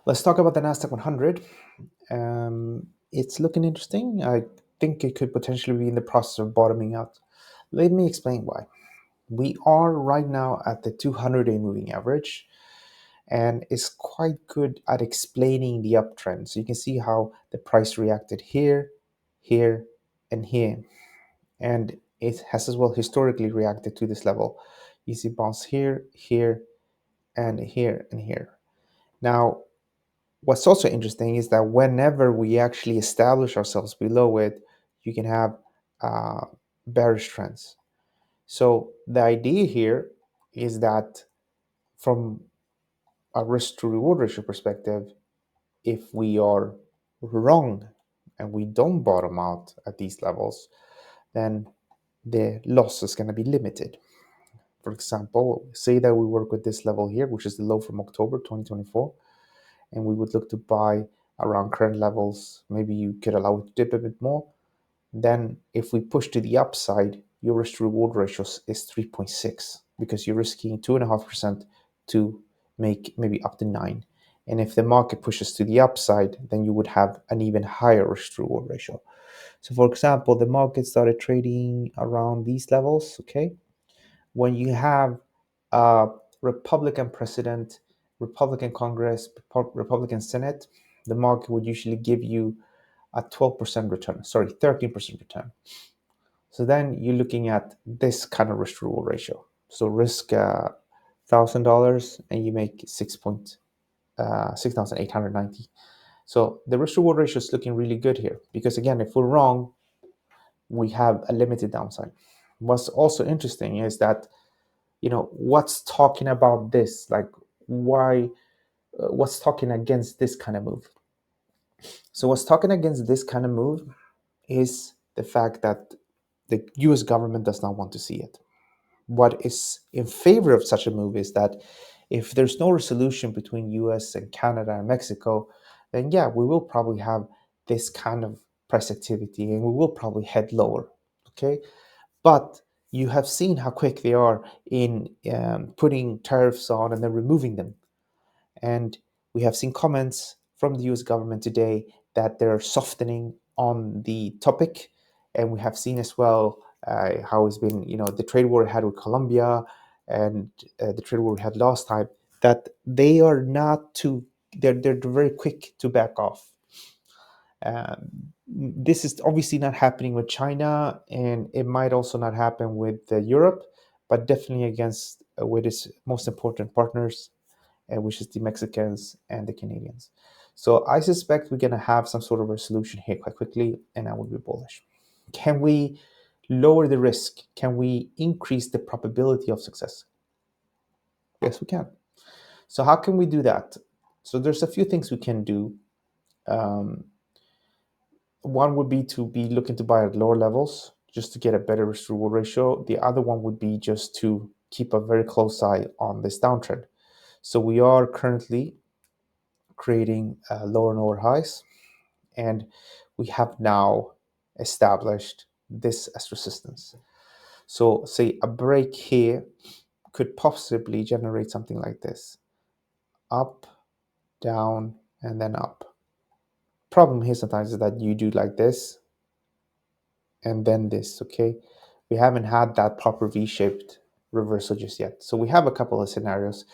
Let's talk about the NASDAQ 100. It's looking interesting. I think it could potentially be in the process of bottoming out. Let me explain why. We are right now at the 200-day moving average, and it's quite good at explaining the uptrend. So you can see how the price reacted here, here, and here. And it has as well historically reacted to this level. You see bounce here, here, and here, and here. Now, what's also interesting is that whenever we actually establish ourselves below it, you can have bearish trends. So the idea here is that from a risk to reward ratio perspective, if we are wrong and we don't bottom out at these levels, then the loss is going to be limited. For example, say that we work with this level here, which is the low from October 2024, and we would look to buy around current levels. Maybe you could allow it to dip a bit more. Then if we push to the upside, your risk to reward ratio is 3.6 because you're risking 2.5% to make maybe up to 9. And if the market pushes to the upside, then you would have an even higher risk to reward ratio. So for example, the market started trading around these levels, okay? When you have a Republican president, Republican Congress, Republican Senate, the market would usually give you a 12% return, 13% return. So then you're looking at this kind of risk reward ratio. So risk $1,000 and you make 6,890. So the risk reward ratio is looking really good here because again, if we're wrong, we have a limited downside. What's also interesting is that what's talking about this, like why what's talking against this kind of move. So what's talking against this kind of move is the fact that the US government does not want to see it. What is in favor of such a move is that if there's no resolution between US and Canada and Mexico, then yeah, we will probably have this kind of price activity and we will probably head lower. Okay, but you have seen how quick they are in putting tariffs on and then removing them. And we have seen comments from the US government today that they're softening on the topic. And we have seen as well how it's been, the trade war we had with Colombia and the trade war we had last time, that they are not too, they're very quick to back off. This is obviously not happening with China, and it might also not happen with Europe, but definitely against with its most important partners, which is the Mexicans and the Canadians. So I suspect we're going to have some sort of resolution here quite quickly, and I would be bullish. Can we lower the risk? Can we increase the probability of success? Yes, we can. So how can we do that? So there's a few things we can do. One would be to be looking to buy at lower levels just to get a better risk reward ratio. The other one would be just to keep a very close eye on this downtrend. So we are currently creating lower and lower highs, and we have now established this as resistance. So say a break here could possibly generate something like this: up, down, and then up. Problem here sometimes is that you do like this and then this, okay? We haven't had that proper V-shaped reversal just yet. So we have a couple of scenarios,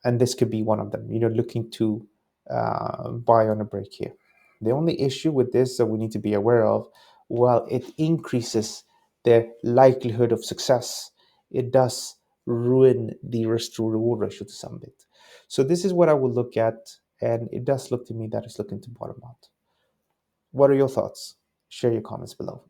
and this could be one of them, looking to buy on a break here. The only issue with this that we need to be aware of, while it increases the likelihood of success, it does ruin the risk to reward ratio to some bit. So this is what I will look at, and it does look to me that it's looking to bottom out. What are your thoughts? Share your comments below.